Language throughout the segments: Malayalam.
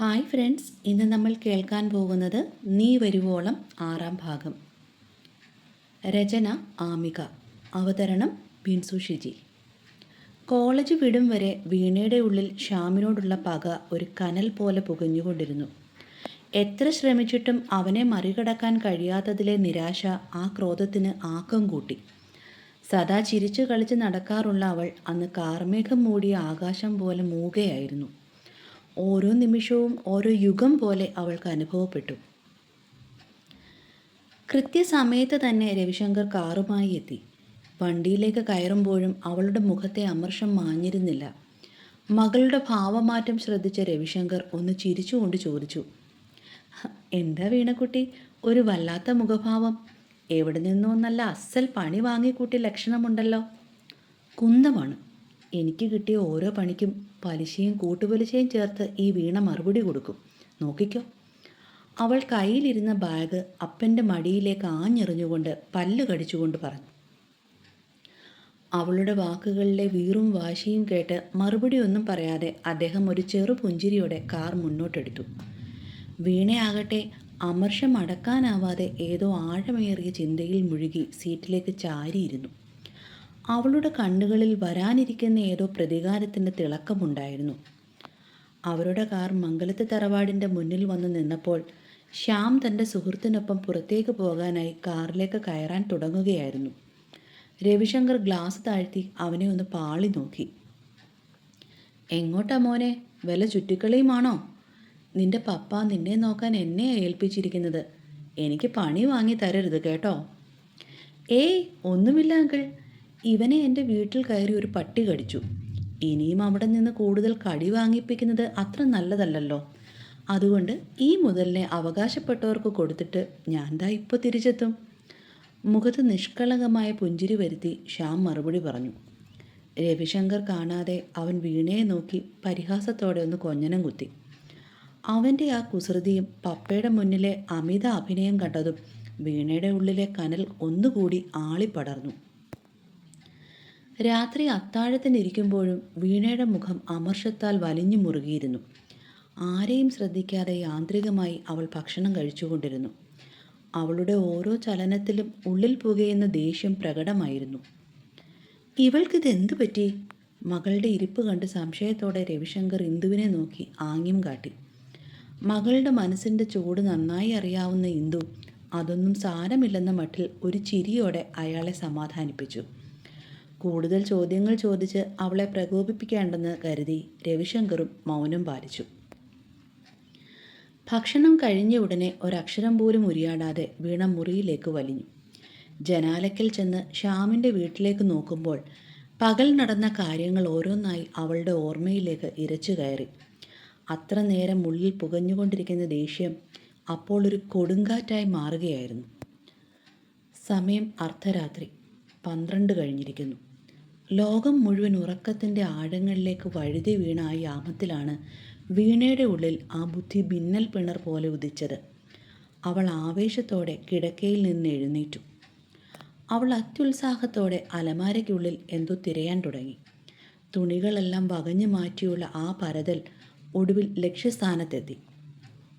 ഹായ് ഫ്രണ്ട്സ്, ഇന്ന് നമ്മൾ കേൾക്കാൻ പോകുന്നത് നീ വരുവോളം ആറാം ഭാഗം. രചന ആമിക, അവതരണം ബിൻസു ഷിജി. കോളേജ് വിടും വരെ വീണയുടെ ഉള്ളിൽ ശ്യാമിനോടുള്ള പക ഒരു കനൽ പോലെ പുകഞ്ഞുകൊണ്ടിരുന്നു. എത്ര ശ്രമിച്ചിട്ടും അവനെ മറികടക്കാൻ കഴിയാത്തതിലെ നിരാശ ആ ക്രോധത്തിന് ആക്കം കൂട്ടി. സദാ ചിരിച്ചു കളിച്ച് നടക്കാറുള്ള അവൾ അന്ന് കാർമേഘം മൂടിയ ആകാശം പോലെ മൂകയായിരുന്നു. ഓരോ നിമിഷവും ഓരോ യുഗം പോലെ അവൾക്ക് അനുഭവപ്പെട്ടു. കൃത്യസമയത്ത് തന്നെ രവിശങ്കർ കാറുമായി എത്തി. വണ്ടിയിലേക്ക് കയറുമ്പോഴും അവളുടെ മുഖത്തെ അമർഷം മാഞ്ഞിരുന്നില്ല. മകളുടെ ഭാവമാറ്റം ശ്രദ്ധിച്ച രവിശങ്കർ ഒന്ന് ചിരിച്ചുകൊണ്ട് ചോദിച്ചു, എന്താ വീണക്കുട്ടി, ഒരു വല്ലാത്ത മുഖഭാവം? എവിടെ നിന്നോ നല്ല അസൽ പണി വാങ്ങിക്കൂട്ടി ലക്ഷണമുണ്ടല്ലോ. കുന്തമാണ്. എനിക്ക് കിട്ടിയ ഓരോ പണിക്കും പലിശയും കൂട്ടുപലിശയും ചേർത്ത് ഈ വീണ മറുപടി കൊടുക്കും. നോക്കിക്കോ. അവൾ കയ്യിലിരുന്ന ബാഗ് അപ്പൻ്റെ മടിയിലേക്ക് ആഞ്ഞെറിഞ്ഞുകൊണ്ട് പല്ല് കടിച്ചുകൊണ്ട് പറഞ്ഞു. അവളുടെ വാക്കുകളിലെ വീറും വാശിയും കേട്ട് മറുപടി ഒന്നും പറയാതെ അദ്ദേഹം ഒരു ചെറു പുഞ്ചിരിയോടെ കാർ മുന്നോട്ടെടുത്തു. വീണയാകട്ടെ അമർഷം അടക്കാനാവാതെ ഏതോ ആഴമേറിയ ചിന്തയിൽ മുഴുകി സീറ്റിലേക്ക് ചാരിയിരുന്നു. അവളുടെ കണ്ണുകളിൽ വരാനിരിക്കുന്ന ഏതോ പ്രതികാരത്തിൻ്റെ തിളക്കമുണ്ടായിരുന്നു. അവരുടെ കാർ മംഗലത്ത് തറവാടിൻ്റെ മുന്നിൽ വന്നു നിന്നപ്പോൾ ശ്യാം തൻ്റെ സുഹൃത്തിനൊപ്പം പുറത്തേക്ക് പോകാനായി കാറിലേക്ക് കയറാൻ തുടങ്ങുകയായിരുന്നു. രവിശങ്കർ ഗ്ലാസ് താഴ്ത്തി അവനെ ഒന്ന് പാളി നോക്കി. എങ്ങോട്ടാ മോനെ, വല്ല ചുറ്റിക്കളിയുമാണോ? നിന്റെ പപ്പ നിന്നെ നോക്കാൻ എന്നെ ഏൽപ്പിച്ചിരിക്കുന്നത്. എനിക്ക് പണി വാങ്ങി തരരുത് കേട്ടോ. ഏയ് ഒന്നുമില്ല അങ്കിൾ, ഇവനെ എൻ്റെ വീട്ടിൽ കയറി ഒരു പട്ടി കടിച്ചു. ഇനിയും അവിടെ നിന്ന് കൂടുതൽ കടി വാങ്ങിപ്പിക്കുന്നത് അത്ര നല്ലതല്ലല്ലോ. അതുകൊണ്ട് ഈ മുതലിനെ അവകാശപ്പെട്ടവർക്ക് കൊടുത്തിട്ട് ഞാൻ ദാ ഇപ്പോൾ തിരിച്ചെത്തും. മുഖത്ത് നിഷ്കളങ്കമായ പുഞ്ചിരി വരുത്തി ശ്യാം മറുപടി പറഞ്ഞു. രവിശങ്കർ കാണാതെ അവൻ വീണയെ നോക്കി പരിഹാസത്തോടെ ഒന്ന് കൊഞ്ഞനം കുത്തി. അവൻ്റെ ആ കുസൃതിയും പപ്പയുടെ മുന്നിലെ അമിത അഭിനയം കണ്ടതും വീണയുടെ ഉള്ളിലെ കനൽ ഒന്നുകൂടി ആളിപ്പടർന്നു. രാത്രി അത്താഴത്തിനിരിക്കുമ്പോഴും വീണയുടെ മുഖം അമർഷത്താൽ വലിഞ്ഞു മുറുകിയിരുന്നു. ആരെയും ശ്രദ്ധിക്കാതെ യാന്ത്രികമായി അവൾ ഭക്ഷണം കഴിച്ചുകൊണ്ടിരുന്നു. അവളുടെ ഓരോ ചലനത്തിലും ഉള്ളിൽ പുകയുന്ന ദേഷ്യം പ്രകടമായിരുന്നു. ഇവൾക്കിതെന്തു പറ്റി? മകളുടെ ഇരിപ്പ് കണ്ട് സംശയത്തോടെ രവിശങ്കർ ഇന്ദുവിനെ നോക്കി ആംഗ്യം കാട്ടി. മകളുടെ മനസ്സിൻ്റെ ചൂട് നന്നായി അറിയാവുന്ന ഇന്ദു അതൊന്നും സാരമില്ലെന്ന മട്ടിൽ ഒരു ചിരിയോടെ അയാളെ സമാധാനിപ്പിച്ചു. കൂടുതൽ ചോദ്യങ്ങൾ ചോദിച്ച് അവളെ പ്രകോപിപ്പിക്കേണ്ടെന്ന് കരുതി രവിശങ്കറും മൗനം പാലിച്ചു. ഭക്ഷണം കഴിഞ്ഞ ഉടനെ ഒരക്ഷരം പോലും ഉരിയാടാതെ വീണ മുറിയിലേക്ക് വലിഞ്ഞു. ജനാലയ്ക്കൽ ചെന്ന് ശ്യാമിൻ്റെ വീട്ടിലേക്ക് നോക്കുമ്പോൾ പകൽ നടന്ന കാര്യങ്ങൾ ഓരോന്നായി അവളുടെ ഓർമ്മയിലേക്ക് ഇരച്ചു കയറി. അത്ര നേരം ഉള്ളിൽ പുകഞ്ഞുകൊണ്ടിരിക്കുന്ന ദേഷ്യം അപ്പോൾ ഒരു കൊടുങ്കാറ്റായി മാറുകയായിരുന്നു. സമയം അർദ്ധരാത്രി 12 കഴിഞ്ഞിരിക്കുന്നു. ലോകം മുഴുവൻ ഉറക്കത്തിൻ്റെ ആഴങ്ങളിലേക്ക് വഴുതി വീണ ആ യാമത്തിലാണ് വീണയുടെ ഉള്ളിൽ ആ ബുദ്ധി ഭിന്നൽ പിണർ പോലെ ഉദിച്ചത്. അവൾ ആവേശത്തോടെ കിടക്കയിൽ നിന്ന് എഴുന്നേറ്റു. അവൾ അത്യുത്സാഹത്തോടെ അലമാരയ്ക്കുള്ളിൽ എന്തോ തിരയാൻ തുടങ്ങി. തുണികളെല്ലാം വകഞ്ഞു മാറ്റിയുള്ള ആ പരതൽ ഒടുവിൽ ലക്ഷ്യസ്ഥാനത്തെത്തി.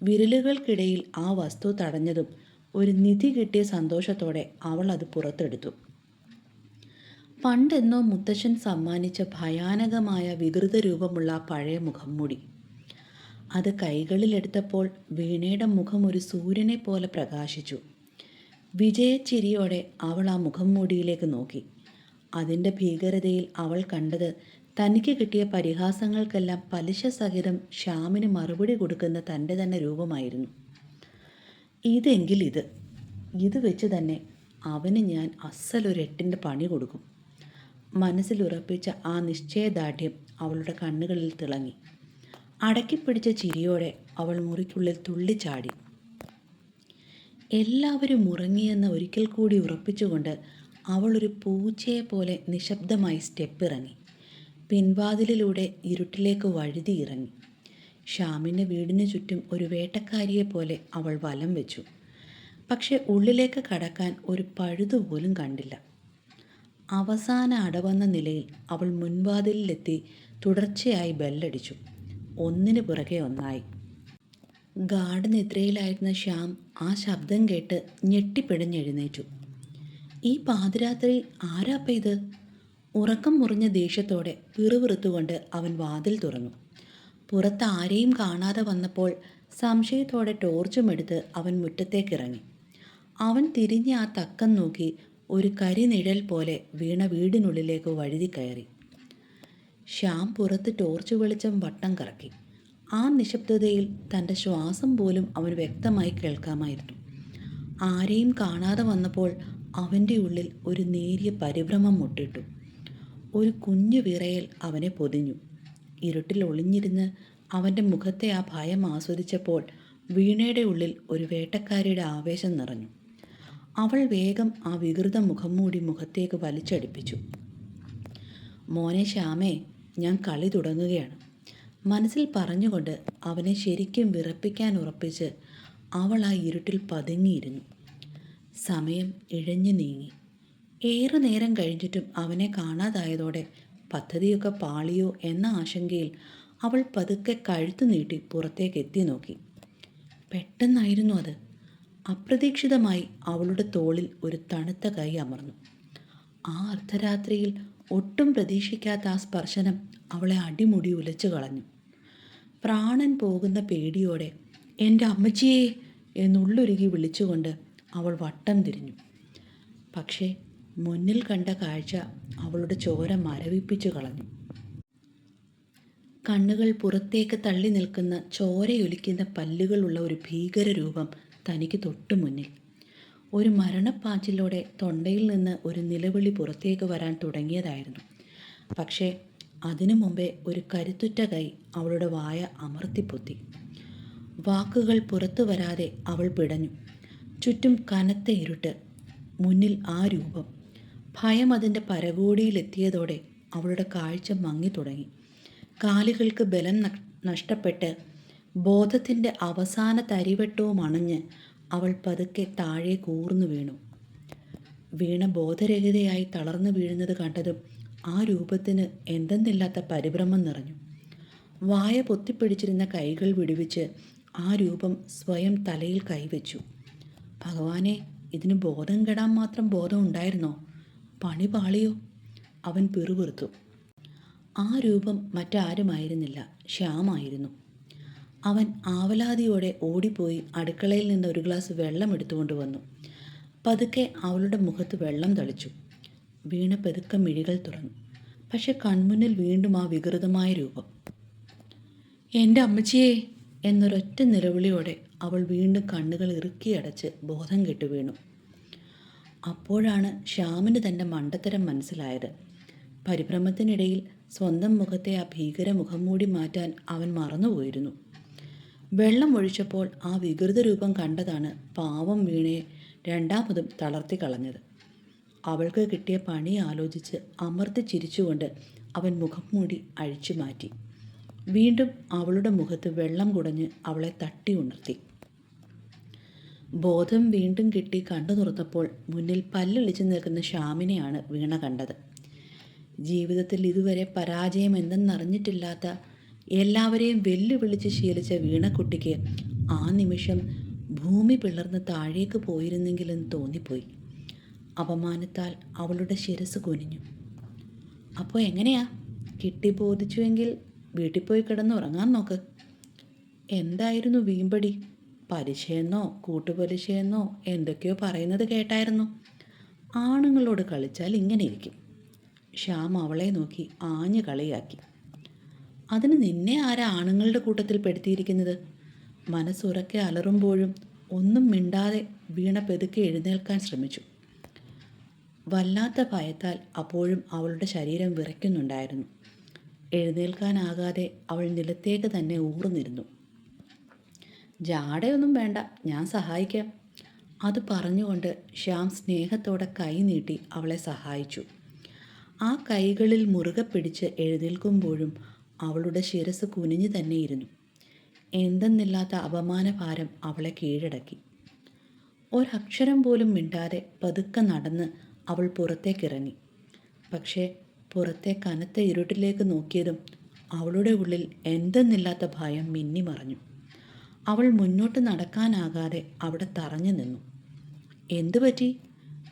വിരലുകൾക്കിടയിൽ ആ വസ്തു തടഞ്ഞതും ഒരു നിധി കിട്ടിയ സന്തോഷത്തോടെ അവൾ അത് പുറത്തെടുത്തു. പണ്ടെന്നോ മുത്തശ്ശൻ സമ്മാനിച്ച ഭയാനകമായ വികൃത രൂപമുള്ള പഴയ മുഖംമൂടി. അത് കൈകളിലെടുത്തപ്പോൾ വീണയുടെ മുഖം ഒരു സൂര്യനെ പോലെ പ്രകാശിച്ചു. വിജയച്ചിരിയോടെ അവൾ ആ മുഖംമൂടിയിലേക്ക് നോക്കി. അതിൻ്റെ ഭീകരതയിൽ അവൾ കണ്ടത് തനിക്ക് കിട്ടിയ പരിഹാസങ്ങൾക്കെല്ലാം പലിശ സഹിതം ശ്യാമിന് മറുപടി കൊടുക്കുന്ന തൻ്റെ തന്നെ രൂപമായിരുന്നു. ഇതെങ്കിൽ ഇത് വെച്ച് തന്നെ അവന് ഞാൻ അസലൊരു 8ൻ്റെ പണി കൊടുക്കും. മനസ്സിലുറപ്പിച്ച ആ നിശ്ചയദാർഢ്യം അവളുടെ കണ്ണുകളിൽ തിളങ്ങി. അടക്കിപ്പിടിച്ച ചിരിയോടെ അവൾ മുറിക്കുള്ളിൽ തുള്ളിച്ചാടി. എല്ലാവരും ഉറങ്ങിയെന്ന് ഒരിക്കൽ കൂടി ഉറപ്പിച്ചുകൊണ്ട് അവളൊരു പൂച്ചയെപ്പോലെ നിശബ്ദമായി സ്റ്റെപ്പിറങ്ങി. പിൻവാതിലിലൂടെ ഇരുട്ടിലേക്ക് വഴുതി ഇറങ്ങി. ശ്യാമിൻ്റെ വീടിന് ചുറ്റും ഒരു വേട്ടക്കാരിയെപ്പോലെ അവൾ വലം വെച്ചു. പക്ഷെ ഉള്ളിലേക്ക് കടക്കാൻ ഒരു പഴുതുപോലും കണ്ടില്ല. അവസാന അടവന്ന നിലയിൽ അവൾ മുൻവാതിലിലെത്തി തുടർച്ചയായി ബെല്ലടിച്ചു. ഒന്നിനു പുറകെ ഒന്നായി. ഗാഠനിദ്രയിലായിരുന്ന ശ്യാം ആ ശബ്ദം കേട്ട് ഞെട്ടിപ്പിടഞ്ഞെഴുന്നേറ്റു. ഈ പാതിരാത്രി ആരാപ്പ ഇത്? ഉറക്കം മുറിഞ്ഞ ദേഷ്യത്തോടെ പിറുപിറുത്തുകൊണ്ട് അവൻ വാതിൽ തുറന്നു. പുറത്ത് ആരെയും കാണാതെ വന്നപ്പോൾ സംശയത്തോടെ ടോർച്ചുമെടുത്ത് അവൻ മുറ്റത്തേക്കിറങ്ങി. അവൻ തിരിഞ്ഞ് ആ തക്കം നോക്കി ഒരു കരിനിഴൽ പോലെ വീണ വീടിനുള്ളിലേക്ക് വഴുതി കയറി. ശ്യാം പുറത്ത് ടോർച്ച് വെളിച്ചം വട്ടം കറക്കി. ആ നിശബ്ദതയിൽ തൻ്റെ ശ്വാസം പോലും അവന് വ്യക്തമായി കേൾക്കാമായിരുന്നു. ആരെയും കാണാതെ വന്നപ്പോൾ അവൻ്റെ ഉള്ളിൽ ഒരു നേരിയ പരിഭ്രമം മുട്ടിട്ടു. ഒരു കുഞ്ഞു വിറയൽ അവനെ പൊതിഞ്ഞു. ഇരുട്ടിൽ ഒളിഞ്ഞിരുന്ന് അവൻ്റെ മുഖത്തെ ആ ഭയം ആസ്വദിച്ചപ്പോൾ വീണയുടെ ഉള്ളിൽ ഒരു വേട്ടക്കാരിയുടെ ആവേശം നിറഞ്ഞു. അവൾ വേഗം ആ വികൃത മുഖം മൂടി മുഖത്തേക്ക് വലിച്ചടിപ്പിച്ചു. മോനെ ശ്യാമേ, ഞാൻ കളി തുടങ്ങുകയാണ്, മനസ്സിൽ പറഞ്ഞുകൊണ്ട് അവനെ ശരിക്കും വിറപ്പിക്കാൻ ഉറപ്പിച്ച് അവൾ ആ ഇരുട്ടിൽ പതുങ്ങിയിരുന്നു. സമയം ഇഴഞ്ഞു നീങ്ങി. ഏറെ നേരം കഴിഞ്ഞിട്ടും അവനെ കാണാതായതോടെ പദ്ധതിയൊക്കെ പാളിയോ എന്ന ആശങ്കയിൽ അവൾ പതുക്കെ കഴുത്തു നീട്ടി പുറത്തേക്ക് എത്തി നോക്കി. പെട്ടെന്നായിരുന്നു അത്. അപ്രതീക്ഷിതമായി അവളുടെ തോളിൽ ഒരു തണുത്ത കൈ അമർന്നു. ആ അർദ്ധരാത്രിയിൽ ഒട്ടും പ്രതീക്ഷിക്കാത്ത ആ സ്പർശനം അവളെ അടിമുടി ഉലച്ചു കളഞ്ഞു. പ്രാണൻ പോകുന്ന പേടിയോടെ എൻ്റെ അമ്മച്ചിയേ എന്നുള്ളുരുകി വിളിച്ചുകൊണ്ട് അവൾ വട്ടം തിരിഞ്ഞു. പക്ഷേ മുന്നിൽ കണ്ട കാഴ്ച അവളുടെ ചോര മരവിപ്പിച്ചു കളഞ്ഞു. കണ്ണുകൾ പുറത്തേക്ക് തള്ളി നിൽക്കുന്ന ചോരയൊലിക്കുന്ന പല്ലുകളുള്ള ഒരു ഭീകര രൂപം തനിക്ക് തൊട്ടു മുന്നിൽ. ഒരു മരണപ്പാച്ചിലോടെ തൊണ്ടയിൽ നിന്ന് ഒരു നിലവിളി പുറത്തേക്ക് വരാൻ തുടങ്ങിയതായിരുന്നു. പക്ഷേ അതിനു മുമ്പേ ഒരു കരുത്തുറ്റ കൈ അവളുടെ വായ അമർത്തിപ്പൊത്തി. വാക്കുകൾ പുറത്തു വരാതെ അവൾ പിടഞ്ഞു. ചുറ്റും കനത്ത ഇരുട്ട്, മുന്നിൽ ആ രൂപം. ഭയം അതിൻ്റെ പരകോടിയിലെത്തിയതോടെ അവളുടെ കാഴ്ച മങ്ങി തുടങ്ങി. കാലുകൾക്ക് ബലം നഷ്ടപ്പെട്ട് ബോധത്തിൻ്റെ അവസാന തരിവെട്ടവും അണഞ്ഞ് അവൾ പതുക്കെ താഴെ കൂർന്നു വീണു. വീണ ബോധരഹിതയായി തളർന്നു വീഴുന്നത് കണ്ടതും ആ രൂപത്തിന് എന്തെന്നില്ലാത്ത പരിഭ്രമം നിറഞ്ഞു. വായ പൊത്തിപ്പിടിച്ചിരുന്ന കൈകൾ വിടുവിച്ച് ആ രൂപം സ്വയം തലയിൽ കൈവച്ചു. ഭഗവാനെ, ഇതിന് ബോധം കെടാൻ മാത്രം ബോധം ഉണ്ടായിരുന്നോ? പണി പാളിയോ? അവൻ പിറുപിറുത്തു. ആ രൂപം മറ്റാരുമായിരുന്നില്ല, ശ്യാമായിരുന്നു. അവൻ ആവലാതിയോടെ ഓടിപ്പോയി അടുക്കളയിൽ നിന്ന് ഒരു ഗ്ലാസ് വെള്ളം എടുത്തുകൊണ്ട് വന്നു. പതുക്കെ അവളുടെ മുഖത്ത് വെള്ളം തളിച്ചു. വീണ പതുക്കെ മിഴികൾ തുറന്നു. പക്ഷെ കൺമുന്നിൽ വീണ്ടും ആ വികൃതമായ രൂപം. എൻ്റെ അമ്മച്ചിയേ എന്നൊരൊറ്റ നിലവിളിയോടെ അവൾ വീണ്ടും കണ്ണുകൾ ഇറുക്കിയടച്ച് ബോധം കെട്ടു വീണു. അപ്പോഴാണ് ശ്യാമിന് തൻ്റെ മണ്ടത്തരം മനസ്സിലായത്. പരിഭ്രമത്തിനിടയിൽ സ്വന്തം മുഖത്തെ ആ ഭീകര മുഖം മൂടി മാറ്റാൻ അവൻ മറന്നുപോയിരുന്നു. വെള്ളം ഒഴിച്ചപ്പോൾ ആ വികൃത രൂപം കണ്ടതാണ് പാവം വീണയെ രണ്ടാമതും തളർത്തി കളഞ്ഞത്. അവൾക്ക് കിട്ടിയ പണി ആലോചിച്ച് അമർത്തി ചിരിച്ചുകൊണ്ട് അവൻ മുഖം മൂടി അഴിച്ചു മാറ്റി. വീണ്ടും അവളുടെ മുഖത്ത് വെള്ളം കുടഞ്ഞ് അവളെ തട്ടി ഉണർത്തി. ബോധം വീണ്ടും കിട്ടി കണ്ണു തുറന്നപ്പോൾ മുന്നിൽ പല്ലിളിച്ചു നിൽക്കുന്ന ശ്യാമിനെയാണ് വീണ കണ്ടത്. ജീവിതത്തിൽ ഇതുവരെ പരാജയം എന്തെന്നറിഞ്ഞിട്ടില്ലാത്ത, എല്ലാവരെയും വെല്ലുവിളിച്ച് ശീലിച്ച വീണക്കുട്ടിക്ക് ആ നിമിഷം ഭൂമി പിളർന്ന് താഴേക്ക് പോയിരുന്നെങ്കിലെന്ന് തോന്നിപ്പോയി. അപമാനത്താൽ അവളുടെ ശിരസ് കുനിഞ്ഞു. അപ്പോൾ എങ്ങനെയാ? കിട്ടി ബോധിച്ചുവെങ്കിൽ വീട്ടിൽ പോയി കിടന്നുറങ്ങാൻ നോക്ക്. എന്തായിരുന്നു വീമ്പടി? പലിശയെന്നോ കൂട്ടുപലിശയെന്നോ എന്തൊക്കെയോ പറയുന്നത് കേട്ടായിരുന്നു. ആണുങ്ങളോട് കളിച്ചാൽ ഇങ്ങനെ ഇരിക്കും. ശ്യാം അവളെ നോക്കി ആഞ്ഞു കളിയാക്കി. അതിന് നിന്നെ ആരാ ആണുങ്ങളുടെ കൂട്ടത്തിൽ പെടുത്തിയിരിക്കുന്നത്? മനസ്സുറക്കെ അലറുമ്പോഴും ഒന്നും മിണ്ടാതെ വീണ പെതുക്കെ എഴുന്നേൽക്കാൻ ശ്രമിച്ചു. വല്ലാത്ത ഭയത്താൽ അപ്പോഴും അവളുടെ ശരീരം വിറയ്ക്കുന്നുണ്ടായിരുന്നു. എഴുന്നേൽക്കാനാകാതെ അവൾ നിലത്തേക്ക് തന്നെ ഊർന്നിരുന്നു. ജാടയൊന്നും വേണ്ട, ഞാൻ സഹായിക്കാം. അത് പറഞ്ഞുകൊണ്ട് ശ്യാം സ്നേഹത്തോടെ കൈ നീട്ടി അവളെ സഹായിച്ചു. ആ കൈകളിൽ മുറുകെ പിടിച്ച് എഴുന്നേൽക്കുമ്പോഴും അവളുടെ ശിരസ് കുനിഞ്ഞു തന്നെയിരുന്നു. എന്തെന്നില്ലാത്ത അപമാനഭാരം അവളെ കീഴടക്കി. ഒരക്ഷരം പോലും മിണ്ടാതെ പതുക്കെ നടന്ന് അവൾ പുറത്തേക്കിറങ്ങി. പക്ഷേ പുറത്തെ കനത്ത ഇരുട്ടിലേക്ക് നോക്കിയതും അവളുടെ ഉള്ളിൽ എന്തെന്നില്ലാത്ത ഭയം മിന്നിമറഞ്ഞു. അവൾ മുന്നോട്ട് നടക്കാനാകാതെ അവിടെ തറഞ്ഞു നിന്നു. എന്തു പറ്റി?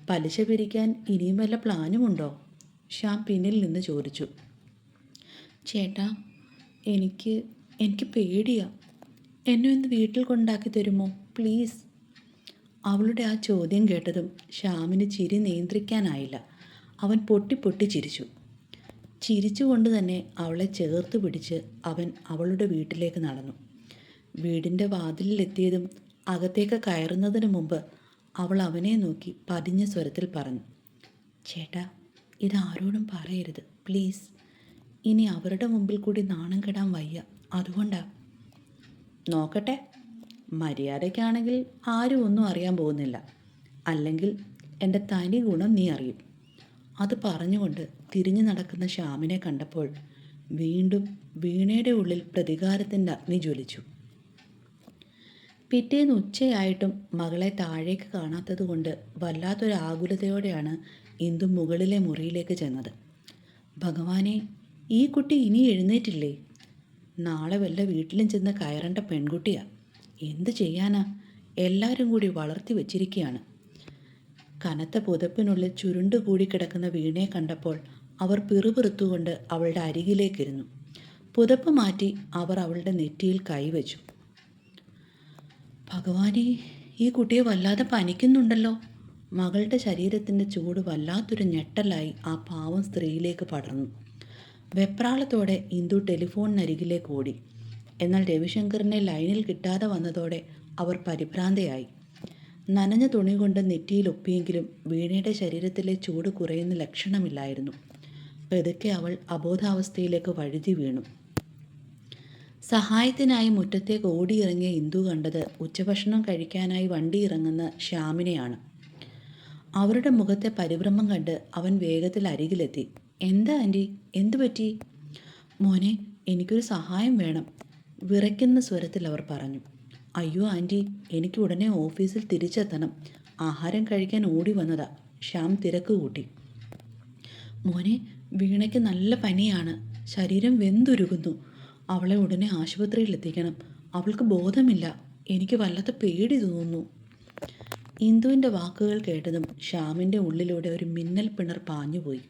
പലിശ പിരിക്കാൻ ഇനിയും വല്ല പ്ലാനുമുണ്ടോ? ശ്യാം പിന്നിൽ നിന്ന് ചോദിച്ചു. ചേട്ടാ, എനിക്ക് എനിക്ക് പേടിയാ. എന്നെ ഒന്ന് വീട്ടിൽ കൊണ്ടാക്കി തരുമോ പ്ലീസ്? അവളുടെ ആ ചോദ്യം കേട്ടതും ശ്യാമിന് ചിരി നിയന്ത്രിക്കാനായില്ല. അവൻ പൊട്ടി പൊട്ടി ചിരിച്ചു. ചിരിച്ചുകൊണ്ട് തന്നെ അവളെ ചേർത്ത് പിടിച്ച് അവൻ അവളുടെ വീട്ടിലേക്ക് നടന്നു. വീടിൻ്റെ വാതിലിലെത്തിയതും അകത്തേക്ക് കയറുന്നതിന് മുമ്പ് അവൾ അവനെ നോക്കി പതിഞ്ഞ സ്വരത്തിൽ പറഞ്ഞു, ചേട്ടാ, ഇതാരോടും പറയരുത് പ്ലീസ്. ഇനി അവരുടെ മുമ്പിൽ കൂടി നാണം കെടാൻ വയ്യ, അതുകൊണ്ടാ. നോക്കട്ടെ, മര്യാദയ്ക്കാണെങ്കിൽ ആരും ഒന്നും അറിയാൻ പോകുന്നില്ല, അല്ലെങ്കിൽ എൻ്റെ തനി ഗുണം നീ അറിയും. അത് പറഞ്ഞുകൊണ്ട് തിരിഞ്ഞു നടക്കുന്ന ശ്യാമിനെ കണ്ടപ്പോൾ വീണ്ടും വീണയുടെ ഉള്ളിൽ പ്രതികാരത്തിൻ്റെ അഗ്നി ജ്വലിച്ചു. പിറ്റേന്ന് ഉച്ചയായിട്ടും മകളെ താഴേക്ക് കാണാത്തതുകൊണ്ട് വല്ലാത്തൊരു ആകുലതയോടെയാണ് ഇന്ദു മുകളിലെ മുറിയിലേക്ക് ചെന്നത്. ഭഗവാനെ, ഈ കുട്ടി ഇനി എഴുന്നേറ്റില്ലേ? നാളെ വല്ല വീട്ടിലും ചെന്ന് കയറേണ്ട പെൺകുട്ടിയാ. എന്തു ചെയ്യാനാ? എല്ലാവരും കൂടി വളർത്തി വച്ചിരിക്കുകയാണ്. കനത്ത പുതപ്പിനുള്ളിൽ ചുരുണ്ടുകൂടി കിടക്കുന്ന വീണയെ കണ്ടപ്പോൾ അവർ പിറുപിറുത്തുകൊണ്ട് അവളുടെ അരികിലേക്കിരുന്നു. പുതപ്പ് മാറ്റി അവർ അവളുടെ നെറ്റിയിൽ കൈവച്ചു. ഭഗവാനെ, ഈ കുട്ടിയെ വല്ലാതെ പനിക്കുന്നുണ്ടല്ലോ. മകളുടെ ശരീരത്തിൻ്റെ ചൂട് വല്ലാത്തൊരു ഞെട്ടലായി ആ പാവം സ്ത്രീയിലേക്ക് പടർന്നു. വെപ്രാളത്തോടെ ഇന്ദു ടെലിഫോണിനരികിലേക്ക് ഓടി. എന്നാൽ രവിശങ്കറിനെ ലൈനിൽ കിട്ടാതെ വന്നതോടെ അവർ പരിഭ്രാന്തയായി. നനഞ്ഞ തുണി കൊണ്ട് നെറ്റിയിൽ ഒപ്പിയെങ്കിലും വീണയുടെ ശരീരത്തിലെ ചൂട് കുറയുന്ന ലക്ഷണമില്ലായിരുന്നു. പെതുക്കെ അവൾ അബോധാവസ്ഥയിലേക്ക് വഴുതി വീണു. സഹായത്തിനായി മുറ്റത്തേക്ക് ഓടിയിറങ്ങിയ ഇന്ദു കണ്ടത് ഉച്ചഭക്ഷണം കഴിക്കാനായി വണ്ടി ഇറങ്ങുന്ന ശ്യാമിനെയാണ്. അവരുടെ മുഖത്തെ പരിഭ്രമം കണ്ട് അവൻ വേഗത്തിൽ അരികിലെത്തി. എന്താ ആൻറ്റി, എന്തു പറ്റി? മോനെ, എനിക്കൊരു സഹായം വേണം, വിറയ്ക്കുന്ന സ്വരത്തിൽ അവർ പറഞ്ഞു. അയ്യോ ആൻറ്റി, എനിക്ക് ഉടനെ ഓഫീസിൽ തിരിച്ചെത്തണം. ആഹാരം കഴിക്കാൻ ഓടി വന്നതാ. ശ്യാം തിരക്ക് കൂട്ടി. മോനെ, വീണയ്ക്ക് നല്ല പനിയാണ്, ശരീരം വെന്തുരുകുന്നു. അവളെ ഉടനെ ആശുപത്രിയിൽ എത്തിക്കണം. അവൾക്ക് ബോധമില്ല. എനിക്ക് വല്ലാത്ത പേടി തോന്നുന്നു. ഇന്ദുവിൻ്റെ വാക്കുകൾ കേട്ടതും ശ്യാമിൻ്റെ ഉള്ളിലൂടെ ഒരു മിന്നൽ പിണർ പാഞ്ഞുപോയി.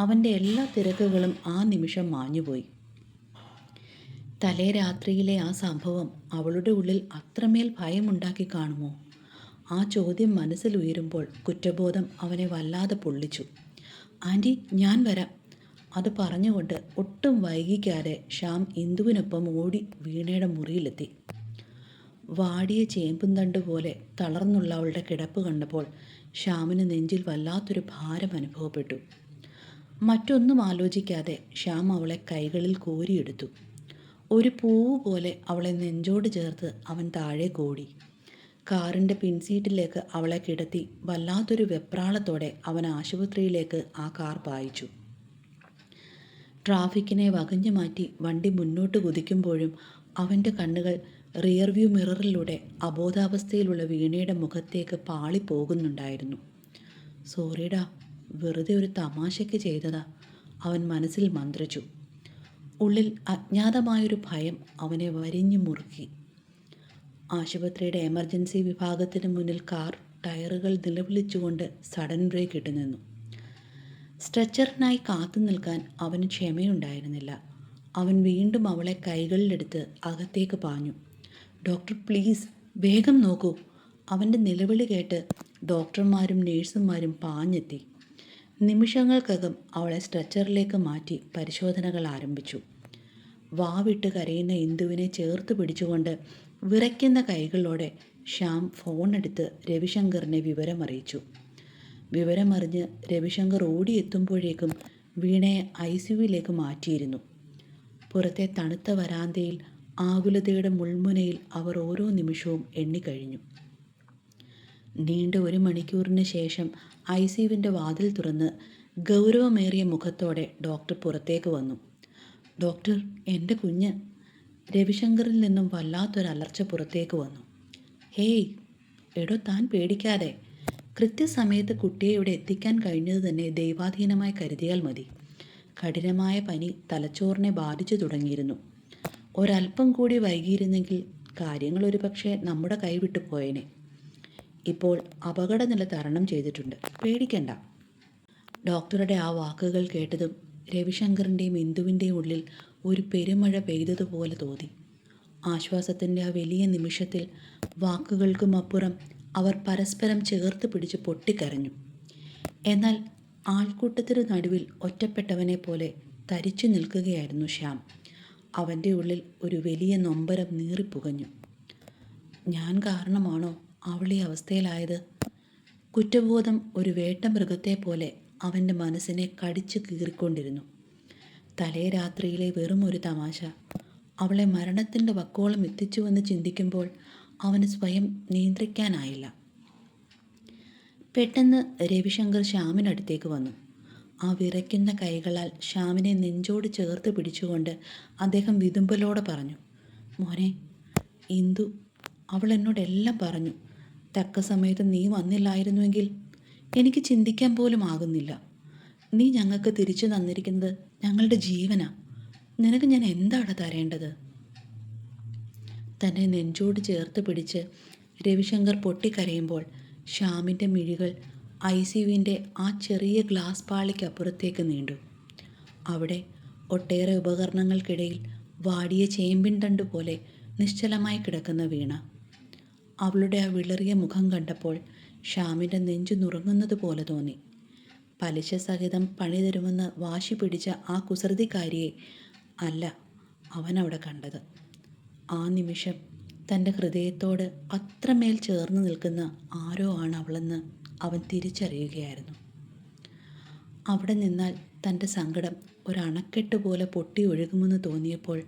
അവൻ്റെ എല്ലാ തിരക്കുകളും ആ നിമിഷം മാഞ്ഞുപോയി. തലേ രാത്രിയിലെ ആ സംഭവം അവളുടെ ഉള്ളിൽ അത്രമേൽ ഭയമുണ്ടാക്കി കാണുമോ? ആ ചോദ്യം മനസ്സിൽ ഉയരുമ്പോൾ കുറ്റബോധം അവനെ വല്ലാതെ പൊള്ളിച്ചു. ആൻറ്റി, ഞാൻ വരാം. അത് പറഞ്ഞുകൊണ്ട് ഒട്ടും വൈകിക്കാതെ ശ്യാം ഇന്ദുവിനൊപ്പം ഓടി വീണയുടെ മുറിയിലെത്തി. വാടിയ ചേമ്പുംതണ്ട് പോലെ തളർന്നുള്ള അവളുടെ കിടപ്പ് കണ്ടപ്പോൾ ശ്യാമിന് നെഞ്ചിൽ വല്ലാത്തൊരു ഭാരം അനുഭവപ്പെട്ടു. മറ്റൊന്നും ആലോചിക്കാതെ ശ്യാം അവളെ കൈകളിൽ കോരിയെടുത്തു. ഒരു പൂവ് പോലെ അവളെ നെഞ്ചോട് ചേർത്ത് അവൻ താഴേക്ക് ഓടി. കാറിൻ്റെ പിൻസീറ്റിലേക്ക് അവളെ കിടത്തി വല്ലാത്തൊരു വെപ്രാളത്തോടെ അവൻ ആശുപത്രിയിലേക്ക് ആ കാർ പായിച്ചു. ട്രാഫിക്കിനെ വകഞ്ഞു മാറ്റി വണ്ടി മുന്നോട്ട് കുതിക്കുമ്പോഴും അവൻ്റെ കണ്ണുകൾ റിയർവ്യൂ മിററിലൂടെ അബോധാവസ്ഥയിലുള്ള വീണയുടെ മുഖത്തേക്ക് പാളിപ്പോകുന്നുണ്ടായിരുന്നു. സോറിടാ, വെറുതെ ഒരു തമാശയ്ക്ക് ചെയ്തതാ, അവൻ മനസ്സിൽ മന്ത്രിച്ചു. ഉള്ളിൽ അജ്ഞാതമായൊരു ഭയം അവനെ വരിഞ്ഞു മുറുക്കി. ആശുപത്രിയുടെ എമർജൻസി വിഭാഗത്തിന് മുന്നിൽ കാർ ടയറുകൾ നിലവിളിച്ചുകൊണ്ട് സഡൻ ബ്രേക്ക് ഇട്ടു നിന്നു. സ്ട്രെച്ചറിനായി കാത്തു നിൽക്കാൻ അവന് ക്ഷമയുണ്ടായിരുന്നില്ല. അവൻ വീണ്ടും അവളെ കൈകളിലെടുത്ത് അകത്തേക്ക് പാഞ്ഞു. ഡോക്ടർ, പ്ലീസ് വേഗം നോക്കൂ. അവൻ്റെ നിലവിളി കേട്ട് ഡോക്ടർമാരും നേഴ്സുമാരും പാഞ്ഞെത്തി. നിമിഷങ്ങൾക്കകം അവളെ സ്ട്രെച്ചറിലേക്ക് മാറ്റി പരിശോധനകൾ ആരംഭിച്ചു. വാവിട്ട് കരയുന്ന ഇന്ദുവിനെ ചേർത്ത് പിടിച്ചുകൊണ്ട് വിറയ്ക്കുന്ന കൈകളോടെ ശ്യാം ഫോണെടുത്ത് രവിശങ്കറിനെ വിവരമറിയിച്ചു. വിവരമറിഞ്ഞ് രവിശങ്കർ ഓടിയെത്തുമ്പോഴേക്കും വീണയെ ICUവിലേക്ക് മാറ്റിയിരുന്നു. പുറത്തെ തണുത്ത വരാന്തയിൽ ആകുലതയുടെ മുൾമുനയിൽ അവർ ഓരോ നിമിഷവും എണ്ണിക്കഴിഞ്ഞു. നീണ്ട 1 മണിക്കൂറിന് ശേഷം ICUവിൻ്റെ വാതിൽ തുറന്ന് ഗൗരവമേറിയ മുഖത്തോടെ ഡോക്ടർ പുറത്തേക്ക് വന്നു. ഡോക്ടർ, എൻ്റെ കുഞ്ഞ്. രവിശങ്കറിൽ നിന്നും വല്ലാത്തൊരലർച്ച പുറത്തേക്ക് വന്നു. ഹേയ് എടോ, താൻ പേടിക്കാതെ. കൃത്യസമയത്ത് കുട്ടിയെ ഇവിടെ എത്തിക്കാൻ കഴിഞ്ഞത് തന്നെ ദൈവാധീനമായി കരുതിയാൽ മതി. കഠിനമായ പനി തലച്ചോറിനെ ബാധിച്ചു തുടങ്ങിയിരുന്നു. ഒരല്പം കൂടി വൈകിയിരുന്നെങ്കിൽ കാര്യങ്ങൾ ഒരു പക്ഷേ നമ്മുടെ കൈവിട്ടു പോയേനെ. ഇപ്പോൾ അപകടനില തരണം ചെയ്തിട്ടുണ്ട്, പേടിക്കണ്ട. ഡോക്ടറുടെ ആ വാക്കുകൾ കേട്ടതും രവിശങ്കറിൻ്റെയും ഇന്ദുവിൻ്റെയും ഉള്ളിൽ ഒരു പെരുമഴ പെയ്തതുപോലെ തോന്നി. ആശ്വാസത്തിൻ്റെ ആ വലിയ നിമിഷത്തിൽ വാക്കുകൾക്കും അപ്പുറം അവർ പരസ്പരം ചേർത്ത് പിടിച്ച് പൊട്ടിക്കരഞ്ഞു. എന്നാൽ ആൾക്കൂട്ടത്തിനു നടുവിൽ ഒറ്റപ്പെട്ടവനെ പോലെ തരിച്ചു നിൽക്കുകയായിരുന്നു ശ്യാം. അവൻ്റെ ഉള്ളിൽ ഒരു വലിയ നൊമ്പരം നീറിപ്പുകഞ്ഞു. ഞാൻ കാരണമാണോ അവൾ ഈ അവസ്ഥയിലായത്? കുറ്റബോധം ഒരു വേട്ടമൃഗത്തെ പോലെ അവൻ്റെ മനസ്സിനെ കടിച്ചു കീറിക്കൊണ്ടിരുന്നു. തലേ രാത്രിയിലെ വെറും ഒരു തമാശ അവളെ മരണത്തിൻ്റെ വക്കോളം എത്തിച്ചുവെന്ന് ചിന്തിക്കുമ്പോൾ അവന് സ്വയം നിയന്ത്രിക്കാനായില്ല. പെട്ടെന്ന് രവിശങ്കർ ശ്യാമിനടുത്തേക്ക് വന്നു. ആ വിറയ്ക്കുന്ന കൈകളാൽ ശ്യാമിനെ നെഞ്ചോട് ചേർത്ത് പിടിച്ചുകൊണ്ട് അദ്ദേഹം വിതുമ്പലോടെ പറഞ്ഞു, മോനെ, ഇന്ദു അവൾ എന്നോടെല്ലാം പറഞ്ഞു. തക്ക സമയത്ത് നീ വന്നില്ലായിരുന്നുവെങ്കിൽ എനിക്ക് ചിന്തിക്കാൻ പോലും ആകുന്നില്ല. നീ ഞങ്ങൾക്ക് തിരിച്ചു തന്നിരിക്കുന്നത് ഞങ്ങളുടെ ജീവനാ. നിനക്ക് ഞാൻ എന്താണ് തരേണ്ടത്? തന്നെ നെഞ്ചോട് ചേർത്ത് പിടിച്ച് രവിശങ്കർ പൊട്ടിക്കരയുമ്പോൾ ശ്യാമിൻ്റെ മിഴികൾ ICUവിൻ്റെ ആ ചെറിയ ഗ്ലാസ് പാളിക്കപ്പുറത്തേക്ക് നീണ്ടു. അവിടെ ഒട്ടേറെ ഉപകരണങ്ങൾക്കിടയിൽ വാടിയ ചേമ്പിൻ തണ്ട് പോലെ നിശ്ചലമായി കിടക്കുന്ന വീണ. അവളുടെ ആ വിളറിയ മുഖം കണ്ടപ്പോൾ ശ്യാമിൻ്റെ നെഞ്ചു നുറുങ്ങുന്നത് പോലെ തോന്നി. പലിശ സഹിതം പണി തരുമെന്ന് വാശി പിടിച്ച ആ കുസൃതിക്കാരിയെ അല്ല അവനവിടെ കണ്ടത്. ആ നിമിഷം തൻ്റെ ഹൃദയത്തോട് അത്രമേൽ ചേർന്ന് നിൽക്കുന്ന ആരോ ആണ് അവളെന്ന് അവൻ തിരിച്ചറിയുകയായിരുന്നു. അവിടെ നിന്നാൽ തൻ്റെ സങ്കടം ഒരണക്കെട്ട് പോലെ പൊട്ടി ഒഴുകുമെന്ന് തോന്നിയപ്പോൾ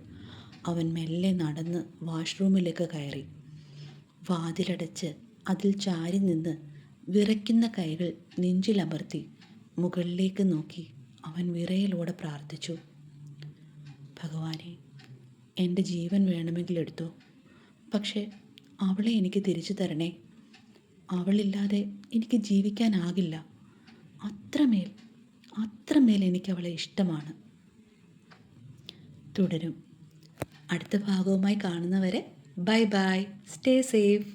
അവൻ മെല്ലെ നടന്ന് വാഷ്റൂമിലേക്ക് കയറി. വാതിലടച്ച് അതിൽ ചാരി നിന്ന് വിറയ്ക്കുന്ന കൈകൾ നെഞ്ചിലമർത്തി മുകളിലേക്ക് നോക്കി അവൻ വിറയലോടെ പ്രാർത്ഥിച്ചു, ഭഗവാനെ, എൻ്റെ ജീവൻ വേണമെങ്കിൽ എടുത്തോ, പക്ഷേ അവളെ എനിക്ക് തിരിച്ചു തരണേ. അവളില്ലാതെ എനിക്ക് ജീവിക്കാനാകില്ല. അത്രമേൽ എനിക്കവളെ ഇഷ്ടമാണ്. തുടരും. അടുത്ത ഭാഗവുമായി കാണുന്നവരെ ബൈ ബൈ, സ്റ്റേ സേഫ്.